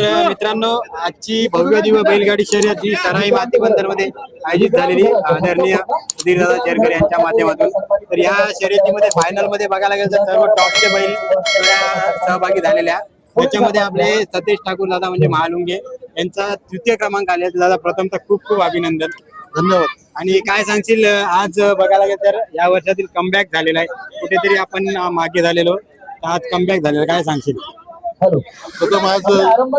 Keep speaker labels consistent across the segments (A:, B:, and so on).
A: तर मित्रांनो, आजची भव्य दिव्य बैलगाडी शर्यत ही सराई माती बंदरमध्ये आयोजित झालेली आदरणीय सुधीरदादा चेरकर यांच्या माध्यमातून. तर या शर्यतीमध्ये फायनल मध्ये बघायला गेलं तर सर्व टॉपचे बैल सहभागी झालेल्या. त्याच्यामध्ये आपले सतीश ठाकूर दादा म्हणजे महालुंगे यांचा तृतीय क्रमांक आले. दादा प्रथमतः खूप खूप अभिनंदन.
B: धन्यवाद.
A: आणि काय सांगशील, आज बघायला गेलं तर या वर्षातील कमबॅक झालेला आहे. कुठेतरी आपण मागे झालेलो, आज कमबॅक झालेला, काय सांगशील?
B: प्रथम आज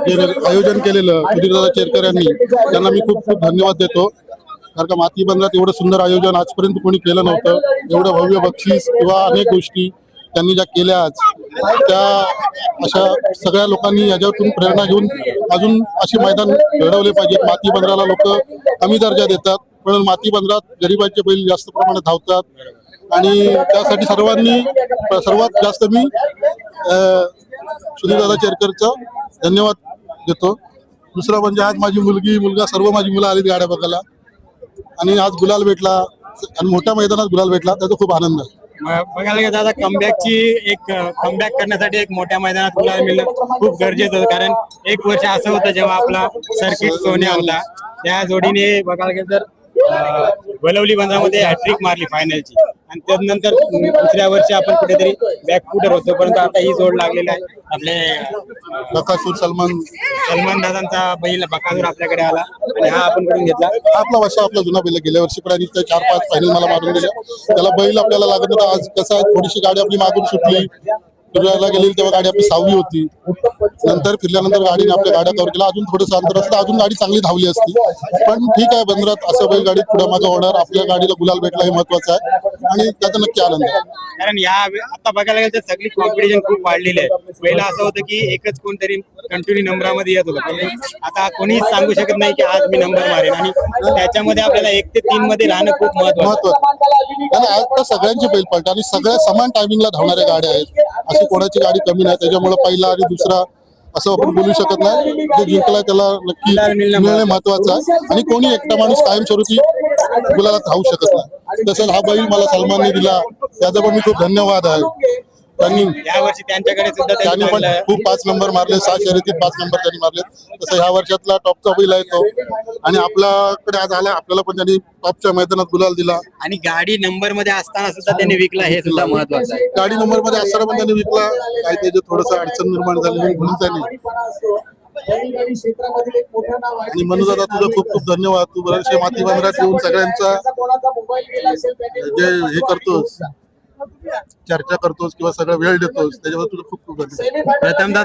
B: जे आयोजन केलेलं सुधीरदादा चेरकर यांनी, त्यांना मी खूप खूप धन्यवाद देतो. कारण का माती बंदरात एवढं सुंदर आयोजन आजपर्यंत कोणी केलं नव्हतं. एवढं भव्य बक्षीस किंवा अनेक गोष्टी त्यांनी ज्या केल्या आज, त्या अशा सगळ्या लोकांनी याच्यातून प्रेरणा घेऊन अजून असे मैदान घडवले पाहिजेत. माती बंदराला लोक कमी दर्जा देतात, पण माती बंदरात गरिबांचे बैल जास्त प्रमाणात धावतात आणि त्यासाठी सर्वात जास्त मी सुधीरदादा चेरकरचा धन्यवाद देतो. दुसरं म्हणजे आज माझी मुलगा सर्व माझी मुलं आलीत गाड्या बघायला आणि आज गुलाल भेटला आणि मोठ्या मैदानात गुलाल भेटला, त्याचा खूप आनंद आहे.
A: बघायला गेलं दादा, कमबॅक करण्यासाठी एक मोठ्या मैदानात गुलाल मिळणं खूप गरजेचं होतं. कारण एक वर्ष असं होतं जेव्हा आपला सर्किट सोन्या होता, त्या जोडीने बघायला गेलं तर वलवली बंदरामध्ये हॅट्रिक मारली फायनलची आणि त्यानंतर दुसऱ्या वर्षी आपण कुठेतरी बॅकफुटर होतो. परंतु आता ही जोड लागलेली आहे. आपले
B: बकासूर
A: सलमान दादांचा बैल बकासूर आपल्याकडे आला आणि हा आपण कडून घेतला.
B: आपला आपला जुना बैल गेल्या वर्षी पण आणि 4-5 फायनल मला मारून दिल्या. त्याला बैल आपल्याला लागत होता. आज कसं आहे, थोडीशी गाडी आपली मागून सुटली, फिरायला गेली तेव्हा गाडी आपली 6वी होती. नंतर फिरल्यानंतर गाडीने आपल्या गाड्या कव्हर केला. अजून थोडंसं अंतर असतं, अजून गाडी चांगली धावली असती. पण ठीक आहे, बंदरात असं बैल गाडीत पुढे मागं होणार. आपल्या गाडीला गुलाल भेटला हे महत्वाचं आहे आणि त्याचा नक्की आनंद आहे.
A: कारण आता बघायला गेलं तर सगळी कॉम्पिटिशन खूप वाढलेली आहे. पहिला असं होतं की एकच कोणतरी कंटिन्यू नंबरामध्ये येत होतं. आता कोणीच सांगू शकत नाही की आज मी नंबर मारेन आणि त्याच्यामध्ये आपल्याला 1 ते 3 मध्ये राहणं खूप महत्वाचं.
B: आणि आज तर सगळ्यांची बैल पळतात आणि सगळ्या समान टायमिंगला धावणाऱ्या गाड्या आहेत. अशी कोणाची गाडी कमी नाही, त्याच्यामुळे पहिला आणि दुसरा असं आपण बोलू शकत नाही. जे जिंकला त्याला नक्की मिळणे महत्वाचं आहे आणि कोणी एकटा माणूस कायमस्वरूपी गुलाला धावू शकत नाही. तसंच हा बैल मला सलमानने दिला, त्याचा पण मी खूप धन्यवाद आहे. त्यांनी
A: यावर्षी त्यांच्याकडे सुद्धा
B: त्यांनी पण खूप 5 नंबर मारले, 6 शर्यतीत 5 नंबर त्यांनी मारले. तसं ह्या वर्षातला टॉपचा बैल आहे तो आणि आपल्याकडे आज आला, आपल्याला पण त्यांनी टॉपच्या मैदानात गुलाल दिला.
A: आणि गाडी नंबर मध्ये असताना सुद्धा त्यांनी विकला, हे सुद्धा महत्वाचं आहे.
B: गाडी नंबर मध्ये असताना पण त्यांनी विकला. काय त्याचे थोडंसं अडचण निर्माण झाली म्हणून त्यांनी. आणि मनोज दादा, तुझं खूप खूप धन्यवाद. तू बरेचसे माती बंदरात येऊन सगळ्यांचा जे हे करतोस, चर्चा करतोस किंवा सगळं वेळ देतोस, त्याच्यावर तुझं खूप खूप धन्यवाद.
A: प्रथमतः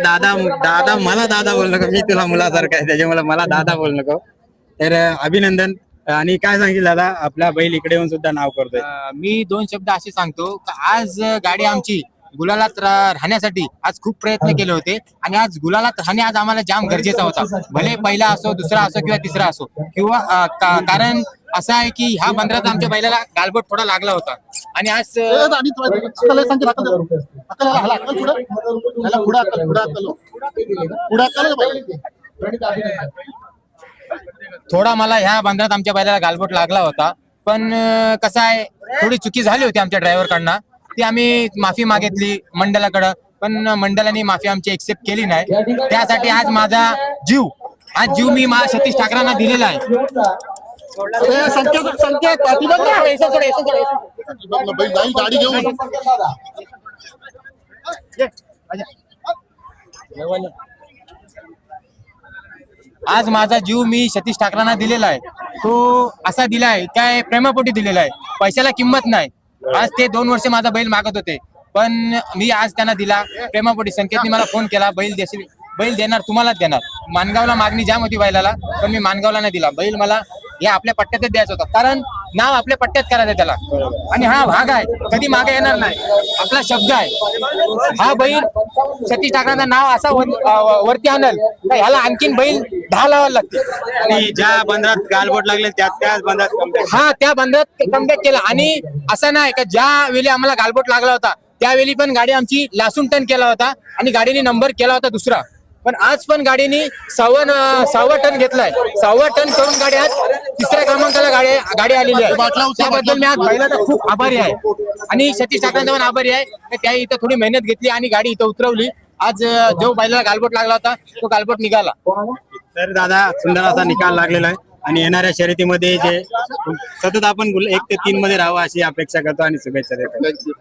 A: दादा मला दादा बोल नको, मी तुला मुलासारखं आहे त्याच्यामुळे मला दादा बोल नको. तर अभिनंदन. आणि काय सांगशील दादा, आपला बैल इकडे येऊन सुद्धा नाव करतोय.
C: मी 2 शब्द असे सांगतो की आज गाडी आमची गुलालात राहण्यासाठी आज खूप प्रयत्न केले होते आणि आज गुलालात राहणे आज आम्हाला जाम गरजेचा होता. भले पहिला असो, दुसरा असो किंवा तिसरा असो, किंवा कारण असं आहे की ह्या बंदरात आमच्या बैलाला गालबोट थोडा लागला होता आणि आज थोडा मला ह्या बंदरात आमच्या बैलाला गालबोट लागला होता. पण कसं आहे, थोडी चुकी झाली होती आमच्या ड्रायव्हर कडनं. ती आम्ही माफी मागितली मंडळाकडं, पण मंडळाने माफी आमची एक्सेप्ट केली नाही. त्यासाठी आज माझा जीव मी सतीश ठाकरांना दिलेला आहे.
B: गाडी घेऊन
C: आज माझा जीव मी सतीश ठाकरांना दिलेला आहे. तो असा दिला आहे, काय प्रेमापोटी दिलेला आहे. पैशाला किंमत नाही. आज ते 2 वर्ष माझा बैल मागत होते, पण मी आज त्यांना दिला प्रेमापोटी. संकेतने मला फोन केला, बैल देणार, तुम्हालाच देणार. मानगावला मागणी जाम होती बैलाला, पण मी मानगावला नाही दिला. बैल मला हे आपल्या पट्ट्यातच द्यायचं होतं, कारण नाव आपल्या पट्ट्यात करायचं त्याला. आणि हा भाग आहे, कधी मागे येणार नाही, आपला शब्द आहे. हा बैल सतीश ठाकरांचं नाव असा वरती आणल, ह्याला आणखीन बैल 10 लावायला लागते.
A: आणि ज्या बंदरात गालबोट लागले त्याच बंदरात
C: त्या बंदरात कमबॅक केला. आणि असं नाही का ज्या वेळी आम्हाला गालबोट लागला होता त्यावेळी पण गाडी आमची लासून टन केला होता आणि गाडीने नंबर केला होता दुसरा. पण आज पण गाडीने 6वा टन घेतलाय. 6वा टन करून गाडी आज 3ऱ्या क्रमांकाला गाडी आलेली आहे. त्याबद्दल मी आज बैलाचा खूप आभारी आहे आणि सतीश ठाकरेंचा पण आभारी आहे. त्या इथं थोडी मेहनत घेतली आणि गाडी इथं उतरवली. आज जो बैलाला गालबोट लागला होता तो गालबोट निघाला.
A: तर दादा सुंदर असा निकाल लागलेला आहे आणि येणाऱ्या शर्यतीमध्ये जे सतत आपण 1 ते 3 मध्ये राहावं अशी अपेक्षा करतो आणि शुभेच्छा देतो.
B: थँक्यू.